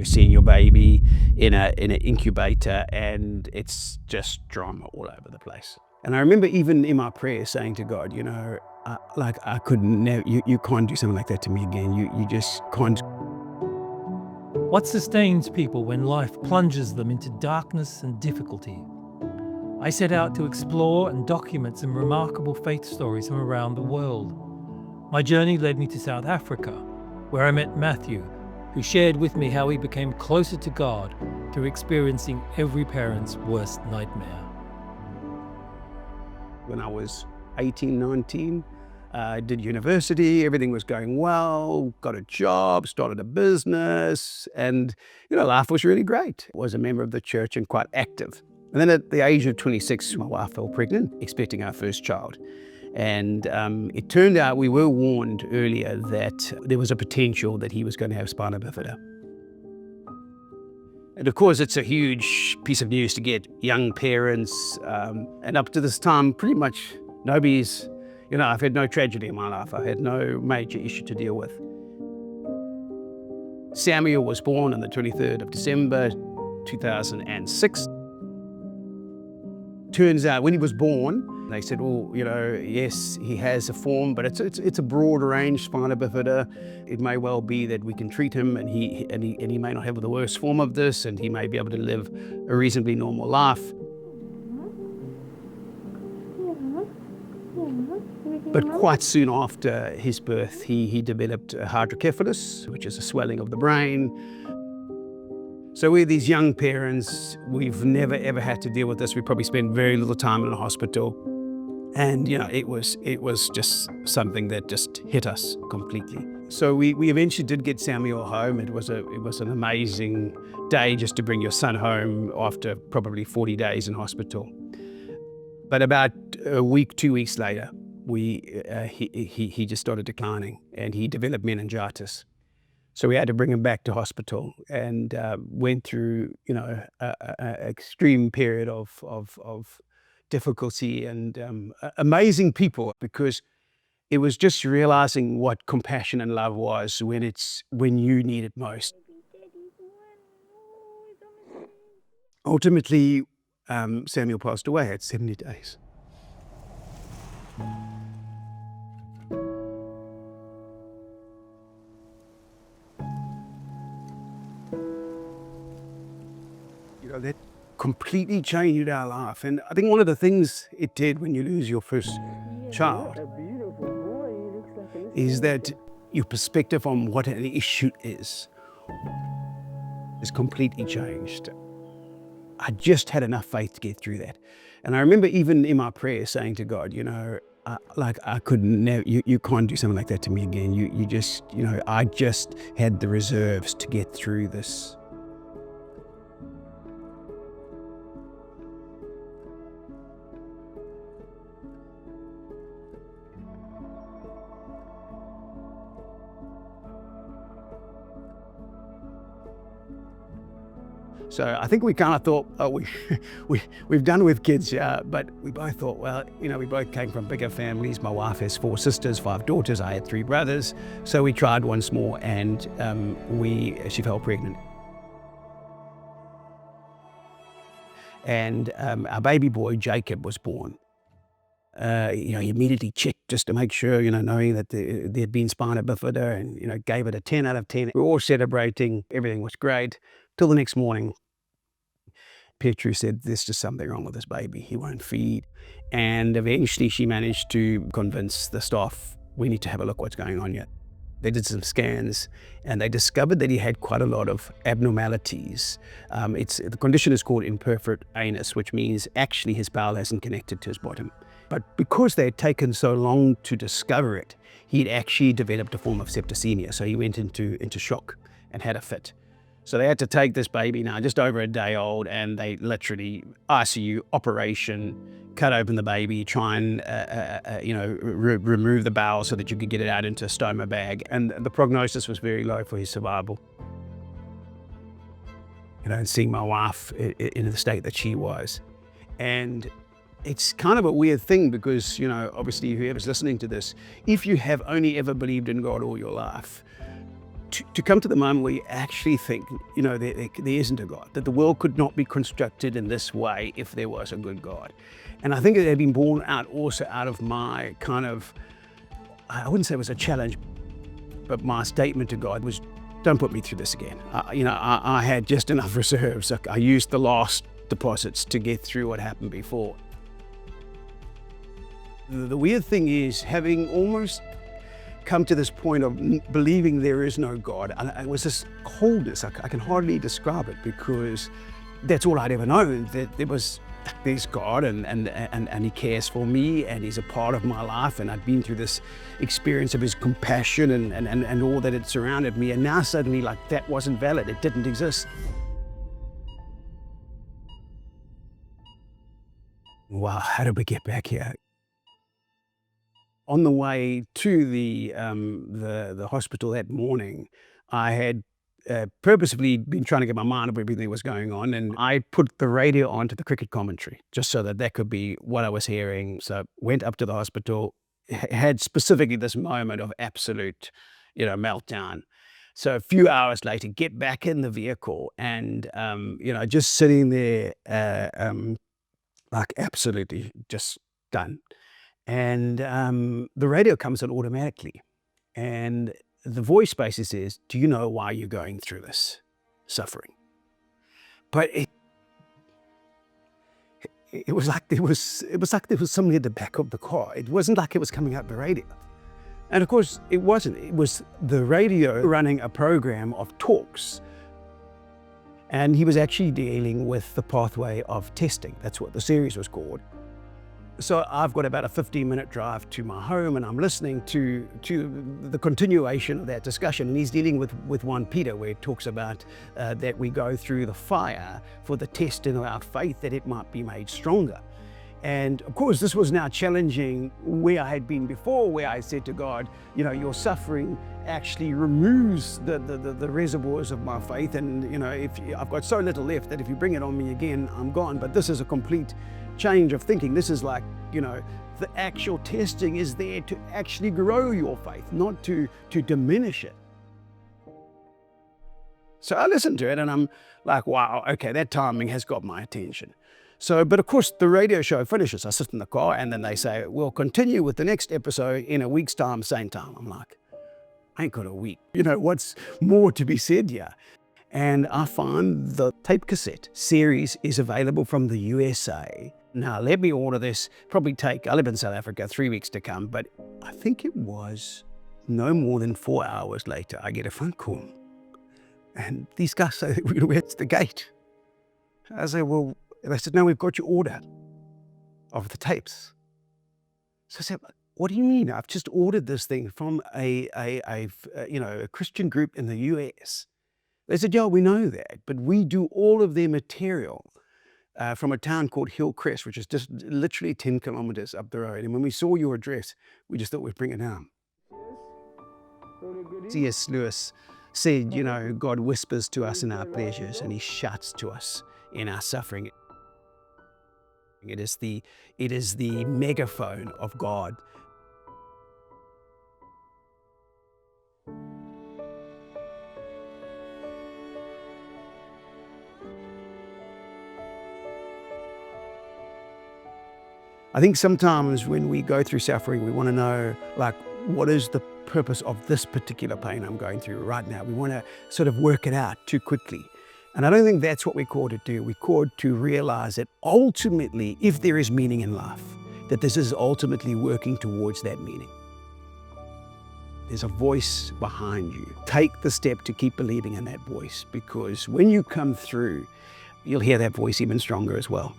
You're seeing your baby in an incubator, and it's just drama all over the place. And I remember even in my prayer saying to God, I could never, you can't do something like that to me again. You just can't. What sustains people when life plunges them into darkness and difficulty? I set out to explore and document some remarkable faith stories from around the world. My journey led me to South Africa, where I met Matthew, who shared with me how he became closer to God through experiencing every parent's worst nightmare. When I was 18, 19, I did university, everything was going well, got a job, started a business, and life was really great. I was a member of the church and quite active. And then at the age of 26, my wife fell pregnant, expecting our first child. And it turned out we were warned earlier that there was a potential that he was going to have spina bifida. And of course, it's a huge piece of news to get young parents. And up to this time, pretty much nobody's, I've had no tragedy in my life. I had no major issue to deal with. Samuel was born on the 23rd of December, 2006. Turns out when he was born, they said, yes, he has a form, but it's a broad range spina bifida. It may well be that we can treat him, and he may not have the worst form of this, and he may be able to live a reasonably normal life. But quite soon after his birth, he developed hydrocephalus, which is a swelling of the brain. So we're these young parents, we've never ever had to deal with this. We probably spent very little time in a hospital. And it was just something that just hit us completely. So we eventually did get Samuel home. It was an amazing day just to bring your son home after probably 40 days in hospital. But about a week, 2 weeks later, he just started declining, and he developed meningitis. So we had to bring him back to hospital, and went through an extreme period of difficulty and amazing people, because it was just realizing what compassion and love was when you need it most. Ultimately, Samuel passed away at 70 days. That completely changed our life. And I think one of the things it did when you lose your first child is that your perspective on what an issue is completely changed. I just had enough faith to get through that. And I remember even in my prayer saying to God, I could never, you can't do something like that to me again. I just had the reserves to get through this. So I think we kind of thought, we've done with kids, but we both thought, we both came from bigger families. My wife has 4 sisters, 5 daughters. I had 3 brothers. So we tried once more, and she fell pregnant. And our baby boy, Jacob, was born. He immediately checked just to make sure, knowing that there had been spina bifida, and, gave it a 10 out of 10. We were all celebrating. Everything was great. Till the next morning, Petru said, there's just something wrong with this baby. He won't feed. And eventually she managed to convince the staff, we need to have a look what's going on here. They did some scans, and they discovered that he had quite a lot of abnormalities. The condition is called imperforate anus, which means actually his bowel hasn't connected to his bottom. But because they had taken so long to discover it, he'd actually developed a form of septicemia. So he went into shock and had a fit. So they had to take this baby, now just over a day old, and they literally ICU operation, cut open the baby, try and remove the bowel so that you could get it out into a stoma bag. And the prognosis was very low for his survival. And seeing my wife in the state that she was. And it's kind of a weird thing because, obviously whoever's listening to this, if you have only ever believed in God all your life, to come to the moment where you actually think, there isn't a God, that the world could not be constructed in this way if there was a good God. And I think it had been born out also out of my kind of, I wouldn't say it was a challenge, but my statement to God was, don't put me through this again. I had just enough reserves. I used the last deposits to get through what happened before. The weird thing is, having almost come to this point of believing there is no God, and it was this coldness. I can hardly describe it, because that's all I'd ever known, that there's God and He cares for me and He's a part of my life, and I'd been through this experience of His compassion and all that had surrounded me, and now suddenly that wasn't valid, it didn't exist. Wow, how did we get back here? On the way to the hospital that morning, I had purposefully been trying to get my mind off everything that was going on, and I put the radio onto the cricket commentary just so that could be what I was hearing. So went up to the hospital, had specifically this moment of absolute, meltdown. So a few hours later, get back in the vehicle, and just sitting there, absolutely just done. And the radio comes on automatically, and the voice basically says, do you know why you're going through this suffering? But it was like there was something at the back of the car. It wasn't like it was coming out the radio. And of course it wasn't. It was the radio running a program of talks. And he was actually dealing with the pathway of testing. That's what the series was called. So I've got about a 15-minute drive to my home, and I'm listening to the continuation of that discussion. And he's dealing with 1 Peter, where it talks about that we go through the fire for the testing of our faith, that it might be made stronger. And of course, this was now challenging where I had been before, where I said to God, your suffering actually removes the reservoirs of my faith. And, if I've got so little left that if you bring it on me again, I'm gone. But this is a complete change of thinking. This is like, the actual testing is there to actually grow your faith, not to diminish it. So I listened to it and I'm like, wow, okay, that timing has got my attention. So, but of course the radio show finishes. I sit in the car and then they say, we'll continue with the next episode in a week's time, same time. I'm like, I ain't got a week. What's more to be said here? And I find the tape cassette series is available from the USA. Now, let me order this. Probably I live in South Africa, 3 weeks to come, but I think it was no more than 4 hours later, I get a phone call. And these guys say, where's the gate? I say, well, they said, no, we've got your order of the tapes. So I said, what do you mean? I've just ordered this thing from a Christian group in the US. They said, yeah, we know that, but we do all of their material from a town called Hillcrest, which is just literally 10 kilometers up the road. And when we saw your address, we just thought we'd bring it down. C.S. Lewis said, God whispers to us in our pleasures and He shouts to us in our suffering. It is the megaphone of God. I think sometimes when we go through suffering, we want to know, what is the purpose of this particular pain I'm going through right now? We want to sort of work it out too quickly. And I don't think that's what we're called to do. We're called to realize that ultimately, if there is meaning in life, that this is ultimately working towards that meaning. There's a voice behind you. Take the step to keep believing in that voice, because when you come through, you'll hear that voice even stronger as well.